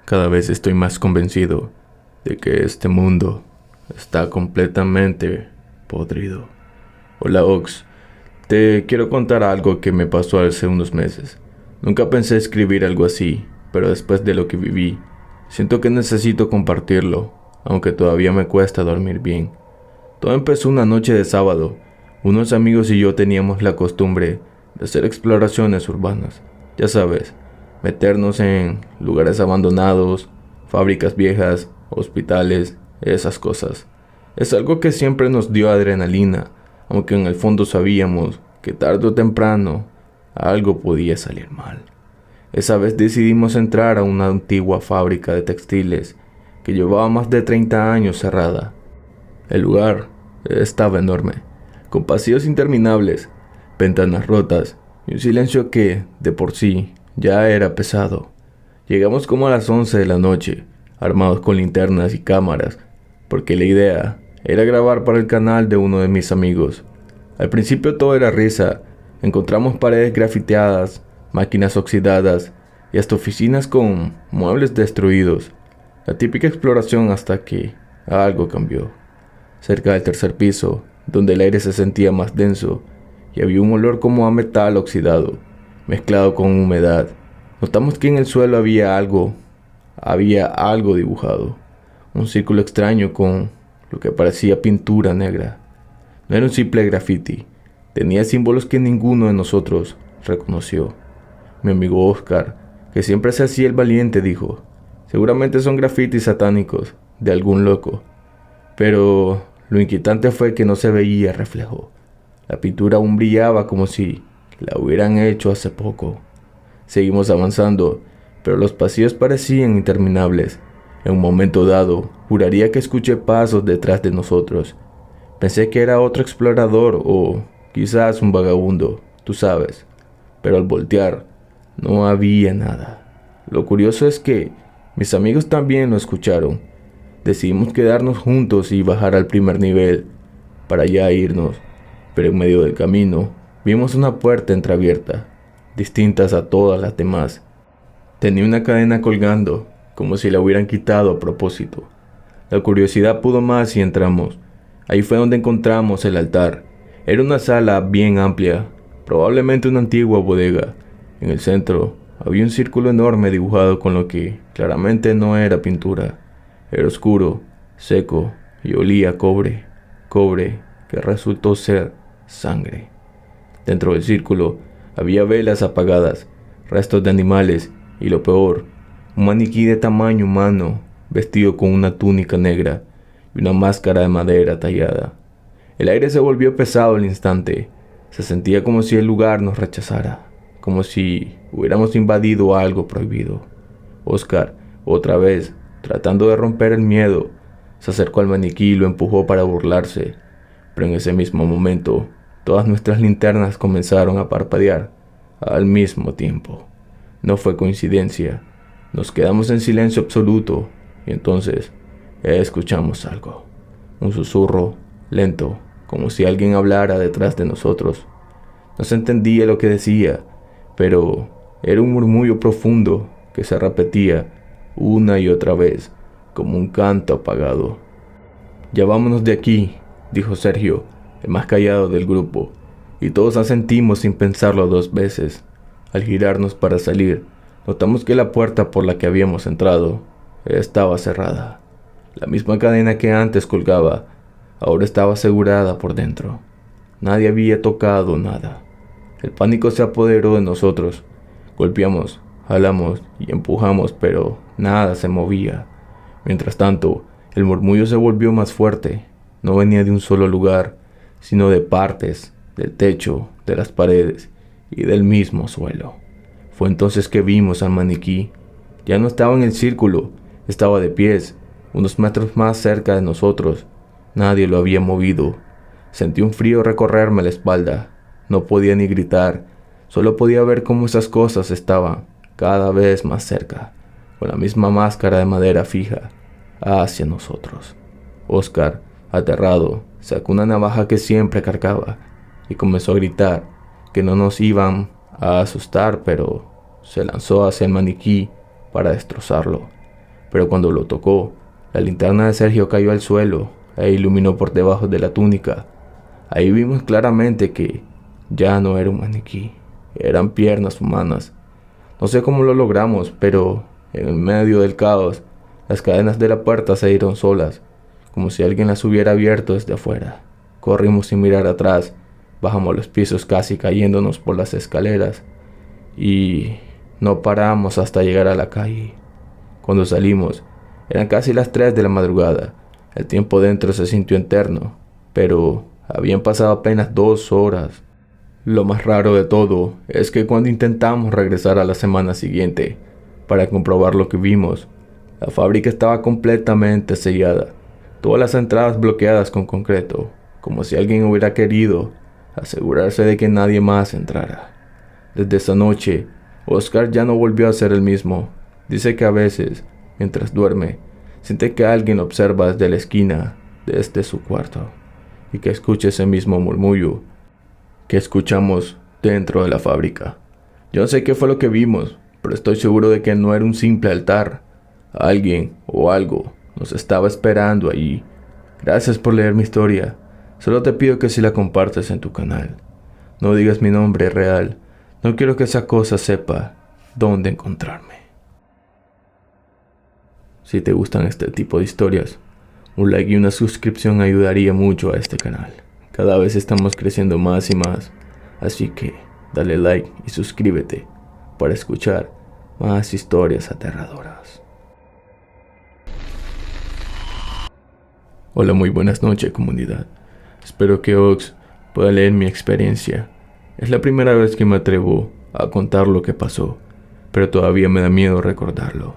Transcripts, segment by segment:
Cada vez estoy más convencido de que este mundo está completamente podrido. Hola Ox, te quiero contar algo que me pasó hace unos meses. Nunca pensé escribir algo así, pero después de lo que viví, siento que necesito compartirlo, aunque todavía me cuesta dormir bien. Todo empezó una noche de sábado. Unos amigos y yo teníamos la costumbre de hacer exploraciones urbanas. Ya sabes, meternos en lugares abandonados, fábricas viejas, hospitales, esas cosas. Es algo que siempre nos dio adrenalina, aunque en el fondo sabíamos que tarde o temprano algo podía salir mal. Esa vez decidimos entrar a una antigua fábrica de textiles que llevaba más de 30 años cerrada. El lugar estaba enorme, con pasillos interminables, ventanas rotas y un silencio que, de por sí, ya era pesado. Llegamos como a las 11 de la noche, armados con linternas y cámaras, porque la idea era grabar para el canal de uno de mis amigos. Al principio todo era risa. Encontramos paredes grafiteadas, máquinas oxidadas y hasta oficinas con muebles destruidos. La típica exploración hasta que algo cambió. Cerca del tercer piso, donde el aire se sentía más denso y había un olor como a metal oxidado, mezclado con humedad, notamos que en el suelo había algo dibujado, un círculo extraño con lo que parecía pintura negra. No era un simple graffiti, tenía símbolos que ninguno de nosotros reconoció. Mi amigo Oscar, que siempre se hacía el valiente, dijo: seguramente son grafitis satánicos de algún loco. Pero lo inquietante fue que no se veía reflejo. La pintura aún brillaba como si la hubieran hecho hace poco. Seguimos avanzando, pero los pasillos parecían interminables. En un momento dado, juraría que escuché pasos detrás de nosotros. Pensé que era otro explorador o quizás un vagabundo, tú sabes. Pero al voltear, no había nada. Lo curioso es que mis amigos también lo escucharon. Decidimos quedarnos juntos y bajar al primer nivel para ya irnos, pero en medio del camino vimos una puerta entreabierta, distintas a todas las demás. Tenía una cadena colgando, como si la hubieran quitado a propósito. La curiosidad pudo más y entramos. Ahí fue donde encontramos el altar. Era una sala bien amplia, probablemente una antigua bodega. En el centro había un círculo enorme dibujado con lo que claramente no era pintura. Era oscuro, seco y olía a cobre que resultó ser sangre. Dentro del círculo había velas apagadas, restos de animales y lo peor, un maniquí de tamaño humano vestido con una túnica negra y una máscara de madera tallada. El aire se volvió pesado al instante. Se sentía como si el lugar nos rechazara, como si hubiéramos invadido algo prohibido. Oscar, otra vez, tratando de romper el miedo, se acercó al maniquí y lo empujó para burlarse. Pero en ese mismo momento, todas nuestras linternas comenzaron a parpadear al mismo tiempo. No fue coincidencia. Nos quedamos en silencio absoluto y entonces escuchamos algo. Un susurro lento, como si alguien hablara detrás de nosotros. No se entendía lo que decía, pero era un murmullo profundo que se repetía una y otra vez, como un canto apagado. Ya vámonos de aquí, dijo Sergio, el más callado del grupo, y todos asentimos sin pensarlo dos veces. Al girarnos para salir, notamos que la puerta por la que habíamos entrado estaba cerrada. La misma cadena que antes colgaba, ahora estaba asegurada por dentro. Nadie había tocado nada. El pánico se apoderó de nosotros. Golpeamos, jalamos y empujamos, pero nada se movía. Mientras tanto, el murmullo se volvió más fuerte. No venía de un solo lugar, sino de partes, del techo, de las paredes y del mismo suelo. Fue entonces que vimos al maniquí. Ya no estaba en el círculo, estaba de pies, unos metros más cerca de nosotros. Nadie lo había movido. Sentí un frío recorrerme la espalda. No podía ni gritar, solo podía ver cómo esas cosas estaban cada vez más cerca, con la misma máscara de madera fija hacia nosotros. Oscar, aterrado, sacó una navaja que siempre cargaba y comenzó a gritar que no nos iban a asustar, pero se lanzó hacia el maniquí para destrozarlo. pero cuando lo tocó, la linterna de Sergio cayó al suelo e iluminó por debajo de la túnica. Ahí vimos claramente que ya no era un maniquí, eran piernas humanas. No sé cómo lo logramos, pero en el medio del caos, las cadenas de la puerta se dieron solas, como si alguien las hubiera abierto desde afuera. Corrimos sin mirar atrás, bajamos los pisos casi cayéndonos por las escaleras y no paramos hasta llegar a la calle. Cuando salimos, eran casi las 3 de la madrugada. El tiempo dentro se sintió eterno, pero habían pasado apenas 2 horas. Lo más raro de todo es que cuando intentamos regresar a la semana siguiente para comprobar lo que vimos, la fábrica estaba completamente sellada, todas las entradas bloqueadas con concreto, como si alguien hubiera querido asegurarse de que nadie más entrara. Desde esa noche, Oscar ya no volvió a ser el mismo. Dice que a veces, mientras duerme, siente que alguien lo observa desde la esquina, desde su cuarto, y que escucha ese mismo murmullo que escuchamos dentro de la fábrica. Yo no sé qué fue lo que vimos, pero estoy seguro de que no era un simple altar. Alguien o algo nos estaba esperando allí. Gracias por leer mi historia. Solo te pido que si la compartas en tu canal, no digas mi nombre real. No quiero que esa cosa sepa dónde encontrarme. Si te gustan este tipo de historias, un like y una suscripción ayudaría mucho a este canal. Cada vez estamos creciendo más y más, así que dale like y suscríbete para escuchar más historias aterradoras. Hola, muy buenas noches, comunidad. Espero que Ox pueda leer mi experiencia. Es la primera vez que me atrevo a contar lo que pasó, pero todavía me da miedo recordarlo.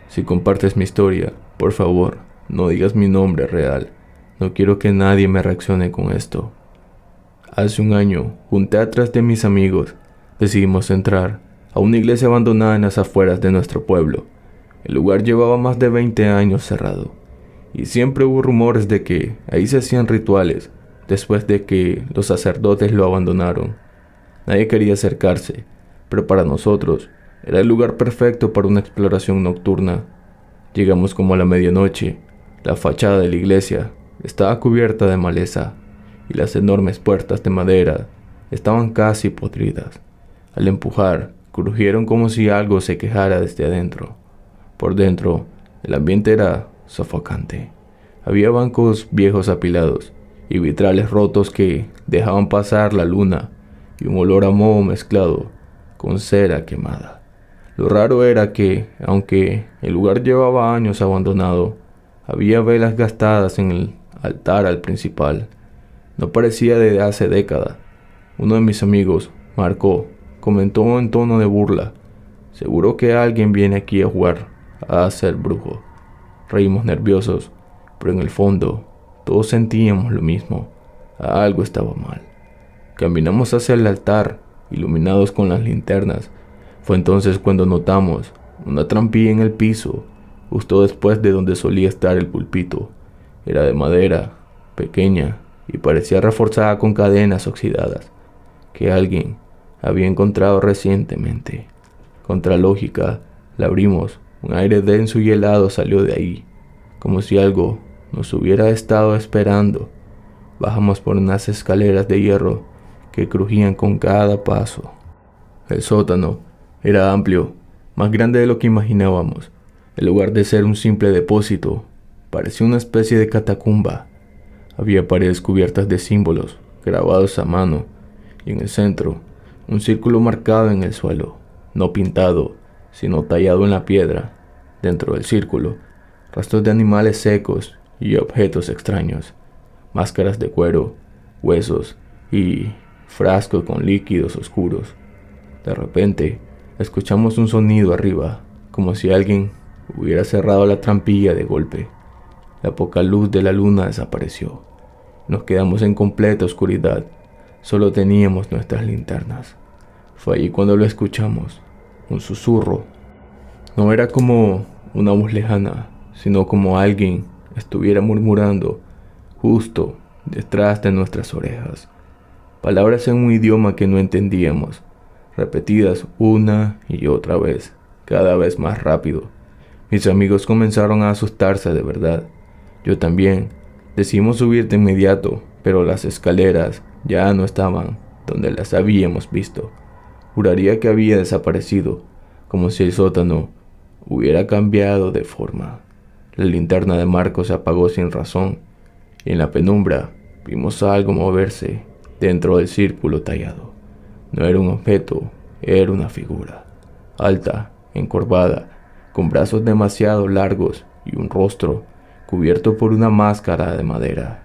Si compartes mi historia, por favor, no digas mi nombre real. No quiero que nadie me reaccione con esto. Hace un año, junto a 3 de mis amigos, decidimos entrar a una iglesia abandonada en las afueras de nuestro pueblo. El lugar llevaba más de 20 años cerrado, y siempre hubo rumores de que ahí se hacían rituales después de que los sacerdotes lo abandonaron. Nadie quería acercarse, pero para nosotros era el lugar perfecto para una exploración nocturna. Llegamos como a la medianoche. La fachada de la iglesia estaba cubierta de maleza y las enormes puertas de madera estaban casi podridas. Al empujar, crujieron como si algo se quejara desde adentro. Por dentro, el ambiente era sofocante. Había bancos viejos apilados y vitrales rotos que dejaban pasar la luna y un olor a moho mezclado con cera quemada. Lo raro era que, aunque el lugar llevaba años abandonado, había velas gastadas en el altar al principal. No parecía de hace décadas. Uno de mis amigos, Marco, comentó en tono de burla: seguro que alguien viene aquí a jugar a ser brujo. Reímos nerviosos, pero en el fondo todos sentíamos lo mismo. Algo estaba mal. Caminamos hacia el altar, iluminados con las linternas. Fue entonces cuando notamos una trampilla en el piso, justo después de donde solía estar el púlpito. Era de madera, pequeña, y parecía reforzada con cadenas oxidadas que alguien había encontrado recientemente. Contra lógica, la abrimos. Un aire denso y helado salió de ahí, como si algo nos hubiera estado esperando. Bajamos por unas escaleras de hierro que crujían con cada paso. El sótano era amplio, más grande de lo que imaginábamos. En lugar de ser un simple depósito, parecía una especie de catacumba. Había paredes cubiertas de símbolos grabados a mano y en el centro un círculo marcado en el suelo, no pintado, sino tallado en la piedra. Dentro del círculo, rastros de animales secos y objetos extraños, máscaras de cuero, huesos y frascos con líquidos oscuros. De repente, escuchamos un sonido arriba, como si alguien hubiera cerrado la trampilla de golpe. La poca luz de la luna desapareció. Nos quedamos en completa oscuridad. Solo teníamos nuestras linternas. Fue allí cuando lo escuchamos. Un susurro. No era como una voz lejana, sino como alguien estuviera murmurando justo detrás de nuestras orejas. Palabras en un idioma que no entendíamos, repetidas una y otra vez, cada vez más rápido. Mis amigos comenzaron a asustarse de verdad. Yo también. Decidimos subir de inmediato, pero las escaleras ya no estaban donde las habíamos visto. Juraría que había desaparecido, como si el sótano hubiera cambiado de forma. La linterna de Marco se apagó sin razón, y en la penumbra vimos algo moverse dentro del círculo tallado. No era un objeto, era una figura, alta, encorvada, con brazos demasiado largos y un rostro cubierto por una máscara de madera,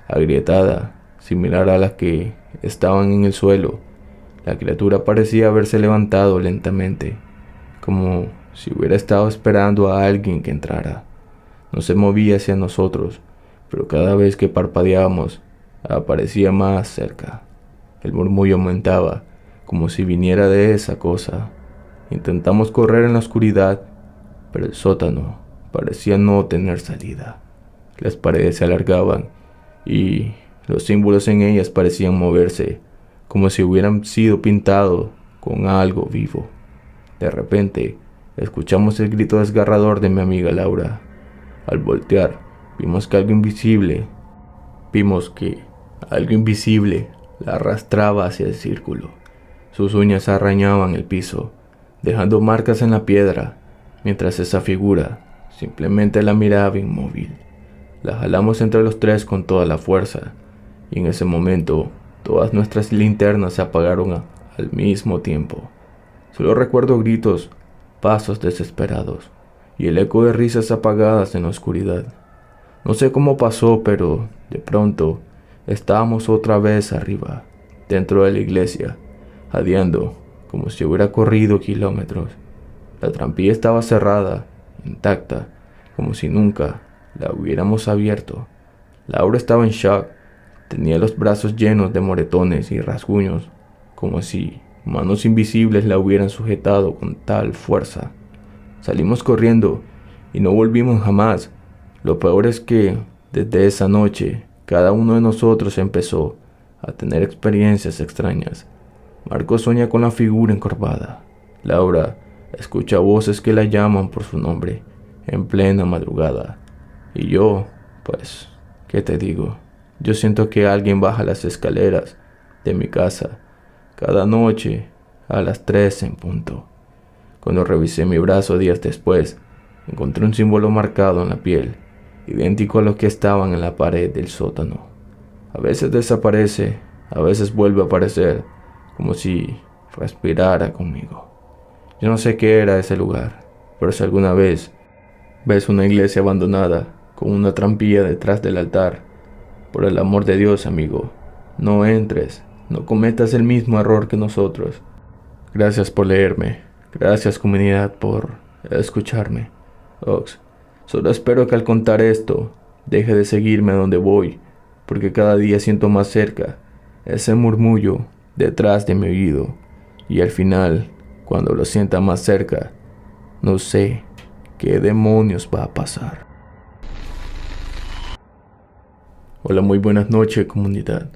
agrietada, similar a las que estaban en el suelo. La criatura parecía haberse levantado lentamente, como si hubiera estado esperando a alguien que entrara. No se movía hacia nosotros, pero cada vez que parpadeábamos, aparecía más cerca. El murmullo aumentaba, como si viniera de esa cosa. Intentamos correr en la oscuridad, pero el sótano parecía no tener salida. Las paredes se alargaban y los símbolos en ellas parecían moverse, como si hubieran sido pintados con algo vivo. De repente, escuchamos el grito desgarrador de mi amiga Laura. Al voltear, vimos que algo invisible la arrastraba hacia el círculo. Sus uñas arañaban el piso, dejando marcas en la piedra, mientras esa figura simplemente la miraba inmóvil. La jalamos entre los tres con toda la fuerza, y en ese momento todas nuestras linternas se apagaron al mismo tiempo. Solo recuerdo gritos, pasos desesperados, y el eco de risas apagadas en la oscuridad. No sé cómo pasó, pero de pronto estábamos otra vez arriba, dentro de la iglesia, jadeando como si hubiera corrido kilómetros. La trampilla estaba cerrada, intacta, como si nunca la hubiéramos abierto. Laura estaba en shock. Tenía los brazos llenos de moretones y rasguños, como si manos invisibles la hubieran sujetado con tal fuerza. Salimos corriendo y no volvimos jamás. Lo peor es que, desde esa noche, cada uno de nosotros empezó a tener experiencias extrañas. Marco sueña con la figura encorvada. Laura escucha voces que la llaman por su nombre en plena madrugada. Y yo, pues, ¿qué te digo? Yo siento que alguien baja las escaleras de mi casa cada noche a las 3 en punto. Cuando revisé mi brazo días después, encontré un símbolo marcado en la piel, idéntico a los que estaban en la pared del sótano. A veces desaparece, a veces vuelve a aparecer, como si respirara conmigo. Yo no sé qué era ese lugar, pero si alguna vez ves una iglesia abandonada con una trampilla detrás del altar, por el amor de Dios, amigo, no entres, no cometas el mismo error que nosotros. Gracias por leerme, gracias comunidad por escucharme. Ox, solo espero que al contar esto, deje de seguirme a donde voy, porque cada día siento más cerca ese murmullo detrás de mi oído, y al final, cuando lo sienta más cerca, no sé qué demonios va a pasar. Hola, muy buenas noches comunidad.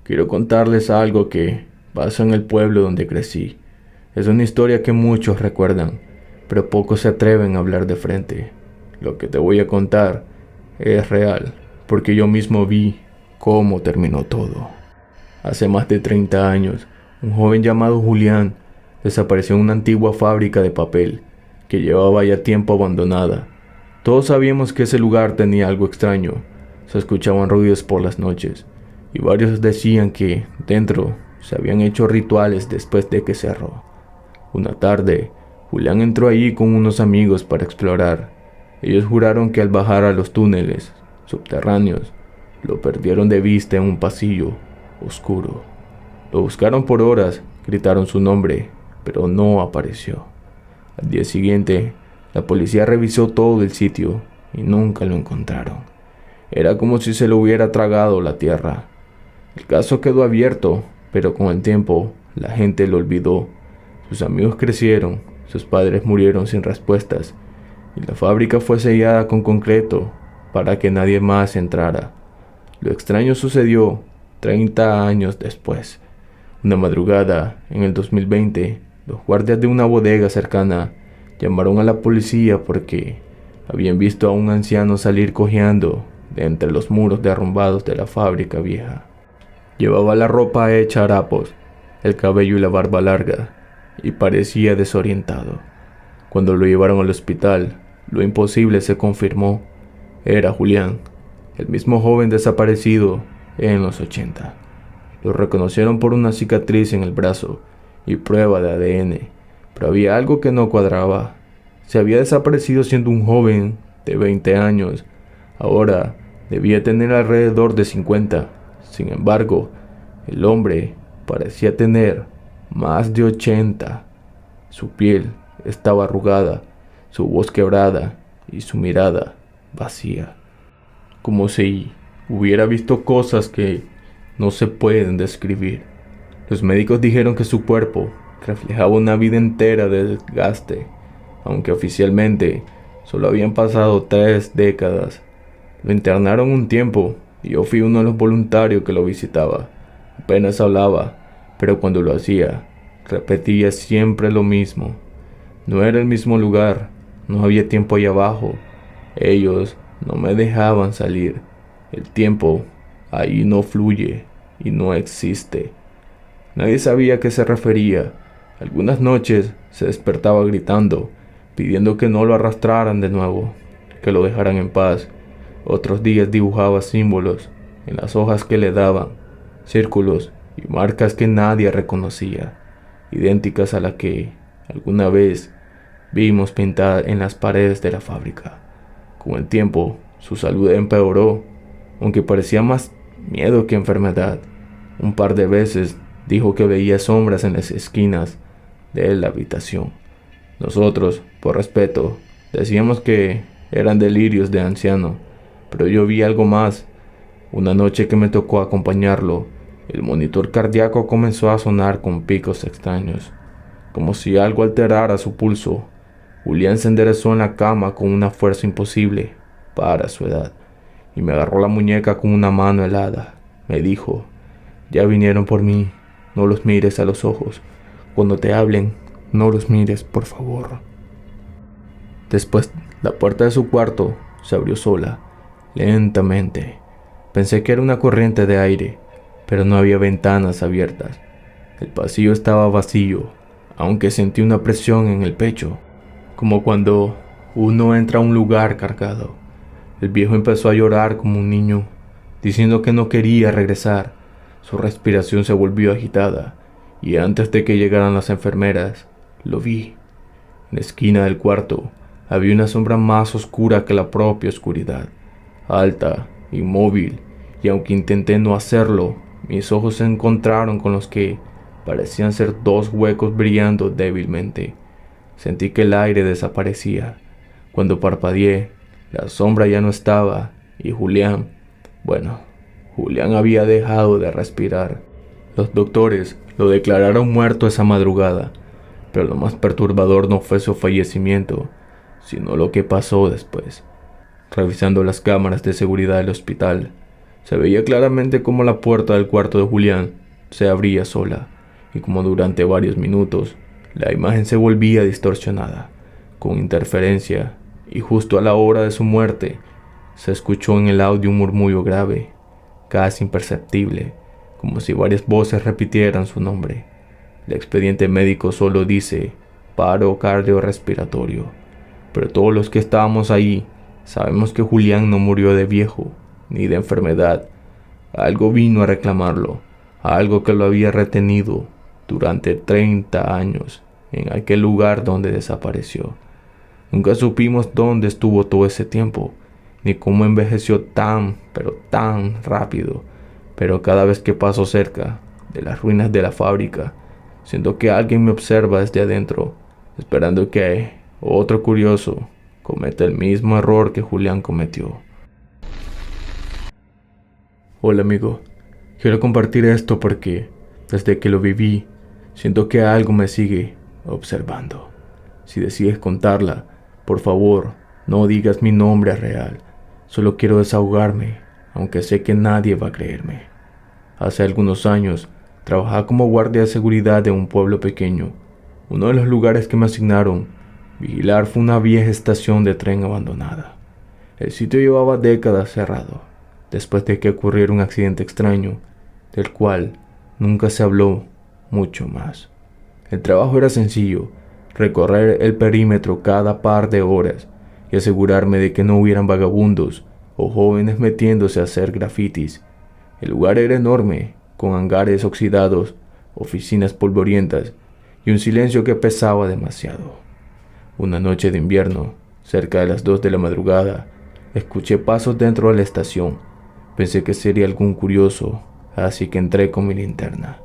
Quiero contarles algo que pasó en el pueblo donde crecí. Es una historia que muchos recuerdan, pero pocos se atreven a hablar de frente. Lo que te voy a contar es real, porque yo mismo vi cómo terminó todo. Hace más de 30 años, un joven llamado Julián desapareció en una antigua fábrica de papel que llevaba ya tiempo abandonada. Todos sabíamos que ese lugar tenía algo extraño. Se escuchaban ruidos por las noches, y varios decían que dentro se habían hecho rituales después de que cerró. Una tarde, Julián entró allí con unos amigos para explorar. Ellos juraron que al bajar a los túneles subterráneos, lo perdieron de vista en un pasillo oscuro. Lo buscaron por horas, gritaron su nombre, pero no apareció. Al día siguiente, la policía revisó todo el sitio y nunca lo encontraron. Era como si se lo hubiera tragado la tierra. El caso quedó abierto, pero con el tiempo la gente lo olvidó. Sus amigos crecieron, sus padres murieron sin respuestas, y la fábrica fue sellada con concreto para que nadie más entrara. Lo extraño sucedió 30 años después. Una madrugada, en el 2020, los guardias de una bodega cercana llamaron a la policía porque habían visto a un anciano salir cojeando de entre los muros derrumbados de la fábrica vieja. Llevaba la ropa hecha harapos, el cabello y la barba larga, y parecía desorientado. Cuando lo llevaron al hospital, lo imposible se confirmó. Era Julián, el mismo joven desaparecido en los 80. Lo reconocieron por una cicatriz en el brazo y prueba de ADN, pero había algo que no cuadraba. Se había desaparecido siendo un joven de 20 años. Ahora debía tener alrededor de 50. Sin embargo, el hombre parecía tener más de 80. Su piel estaba arrugada, su voz quebrada y su mirada vacía, como si hubiera visto cosas que no se pueden describir. Los médicos dijeron que su cuerpo reflejaba una vida entera de desgaste, aunque oficialmente solo habían pasado 3 décadas. Lo internaron un tiempo y yo fui uno de los voluntarios que lo visitaba. Apenas hablaba, pero cuando lo hacía, repetía siempre lo mismo. No era el mismo lugar, no había tiempo ahí abajo. Ellos no me dejaban salir. El tiempo ahí no fluye y no existe. Nadie sabía a qué se refería. Algunas noches se despertaba gritando, pidiendo que no lo arrastraran de nuevo, que lo dejaran en paz. Otros días dibujaba símbolos en las hojas que le daban, círculos y marcas que nadie reconocía, idénticas a las que alguna vez vimos pintadas en las paredes de la fábrica. Con el tiempo, su salud empeoró, aunque parecía más miedo que enfermedad. Un par de veces dijo que veía sombras en las esquinas de la habitación. Nosotros, por respeto, decíamos que eran delirios de anciano, pero yo vi algo más. Una noche que me tocó acompañarlo, el monitor cardíaco comenzó a sonar con picos extraños, como si algo alterara su pulso. Julián se enderezó en la cama con una fuerza imposible para su edad y me agarró la muñeca con una mano helada. Me dijo: «Ya vinieron por mí, no los mires a los ojos. Cuando te hablen, no los mires, por favor». Después, la puerta de su cuarto se abrió sola, lentamente. Pensé que era una corriente de aire, pero no había ventanas abiertas. El pasillo estaba vacío, aunque sentí una presión en el pecho, como cuando uno entra a un lugar cargado. El viejo empezó a llorar como un niño, diciendo que no quería regresar. Su respiración se volvió agitada, y antes de que llegaran las enfermeras, lo vi. En la esquina del cuarto había una sombra más oscura que la propia oscuridad, alta, inmóvil, y aunque intenté no hacerlo, mis ojos se encontraron con los que parecían ser 2 huecos brillando débilmente. Sentí que el aire desaparecía. Cuando parpadeé, la sombra ya no estaba, y Julián había dejado de respirar. Los doctores lo declararon muerto esa madrugada, pero lo más perturbador no fue su fallecimiento, sino lo que pasó después. Revisando las cámaras de seguridad del hospital, se veía claramente cómo la puerta del cuarto de Julián se abría sola, y como durante varios minutos la imagen se volvía distorsionada, con interferencia, y justo a la hora de su muerte se escuchó en el audio un murmullo grave, casi imperceptible, como si varias voces repitieran su nombre. El expediente médico solo dice paro cardiorrespiratorio, pero todos los que estábamos ahí sabemos que Julián no murió de viejo ni de enfermedad. Algo vino a reclamarlo, algo que lo había retenido durante 30 años en aquel lugar donde desapareció. Nunca supimos dónde estuvo todo ese tiempo, ni cómo envejeció tan rápido, pero cada vez que paso cerca de las ruinas de la fábrica, siento que alguien me observa desde adentro, esperando que otro curioso cometa el mismo error que Julián cometió. Hola amigo, quiero compartir esto porque desde que lo viví, siento que algo me sigue observando. Si decides contarla, por favor, no digas mi nombre real. Solo quiero desahogarme, aunque sé que nadie va a creerme. Hace algunos años, trabajaba como guardia de seguridad de un pueblo pequeño. Uno de los lugares que me asignaron Vigilar fue una vieja estación de tren abandonada. El sitio llevaba décadas cerrado, después de que ocurriera un accidente extraño, del cual nunca se habló mucho más. El trabajo era sencillo: recorrer el perímetro cada par de horas y asegurarme de que no hubieran vagabundos o jóvenes metiéndose a hacer grafitis. El lugar era enorme, con hangares oxidados, oficinas polvorientas y un silencio que pesaba demasiado. Una noche de invierno, cerca de las 2 de la madrugada, escuché pasos dentro de la estación. Pensé que sería algún curioso, así que entré con mi linterna.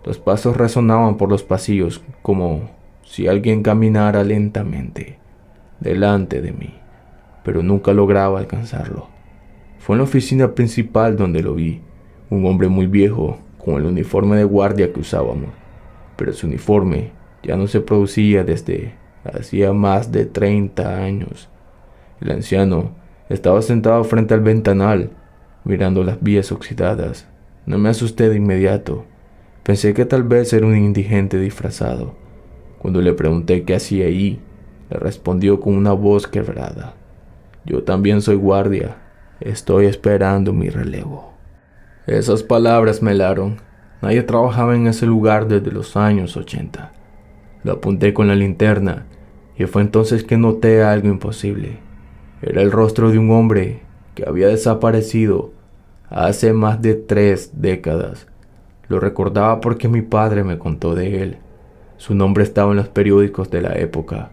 Los pasos resonaban por los pasillos como si alguien caminara lentamente delante de mí, pero nunca lograba alcanzarlo. Fue en la oficina principal donde lo vi, un hombre muy viejo con el uniforme de guardia que usábamos, pero su uniforme ya no se producía desde hacía más de 30 años. El anciano estaba sentado frente al ventanal, mirando las vías oxidadas. No me asusté de inmediato. Pensé que tal vez era un indigente disfrazado. Cuando le pregunté qué hacía ahí, le respondió con una voz quebrada: «Yo también soy guardia. Estoy esperando mi relevo». Esas palabras me helaron. Nadie trabajaba en ese lugar desde los años 80. Lo apunté con la linterna y fue entonces que noté algo imposible. Era el rostro de un hombre que había desaparecido hace más de 3 décadas. Lo recordaba porque mi padre me contó de él. Su nombre estaba en los periódicos de la época.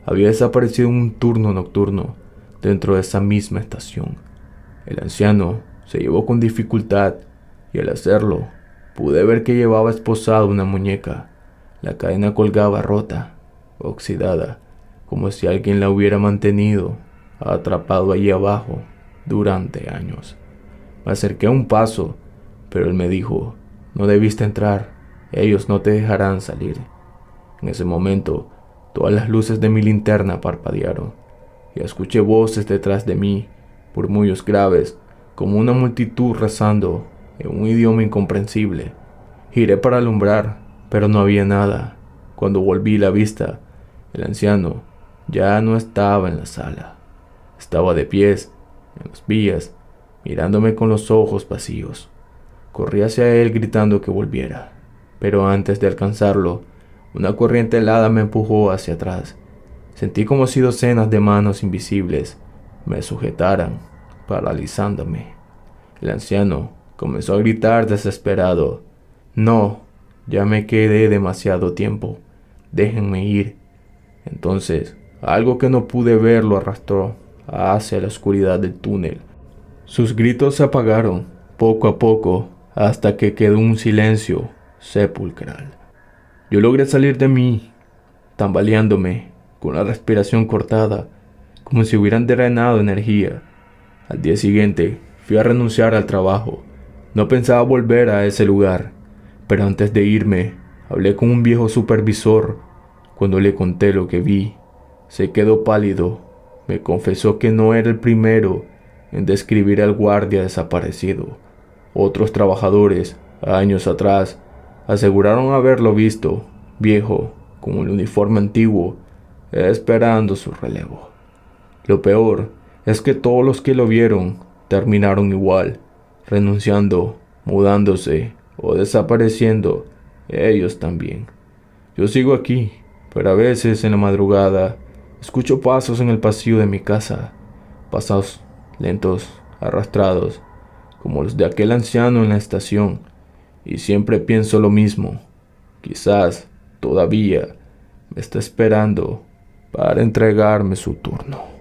Había desaparecido en un turno nocturno dentro de esa misma estación. El anciano se llevó con dificultad y al hacerlo pude ver que llevaba esposada una muñeca. La cadena colgaba rota, oxidada, como si alguien la hubiera mantenido atrapado allí abajo durante años. Me acerqué un paso, pero él me dijo: «No debiste entrar, ellos no te dejarán salir». En ese momento, todas las luces de mi linterna parpadearon y escuché voces detrás de mí, murmullos graves, como una multitud rezando en un idioma incomprensible. Giré para alumbrar, pero no había nada. Cuando volví la vista, el anciano ya no estaba en la sala. Estaba de pies en las vías, mirándome con los ojos vacíos. Corrí hacia él gritando que volviera, pero antes de alcanzarlo, una corriente helada me empujó hacia atrás. Sentí como si docenas de manos invisibles me sujetaran, paralizándome. El anciano comenzó a gritar desesperado: «No, ya me quedé demasiado tiempo. Déjenme ir». Entonces, algo que no pude ver lo arrastró hacia la oscuridad del túnel. Sus gritos se apagaron poco a poco hasta que quedó un silencio sepulcral. Yo logré salir de mí, tambaleándome, con la respiración cortada, como si hubieran drenado energía. Al día siguiente, fui a renunciar al trabajo. No pensaba volver a ese lugar, pero antes de irme, hablé con un viejo supervisor. Cuando le conté lo que vi, se quedó pálido. Me confesó que no era el primero en describir al guardia desaparecido. Otros trabajadores, años atrás, aseguraron haberlo visto, viejo, con un uniforme antiguo, esperando su relevo. Lo peor es que todos los que lo vieron terminaron igual, renunciando, mudándose o desapareciendo ellos también. Yo sigo aquí, pero a veces en la madrugada escucho pasos en el pasillo de mi casa, pasos lentos, arrastrados, como los de aquel anciano en la estación, y siempre pienso lo mismo: quizás todavía me está esperando para entregarme su turno.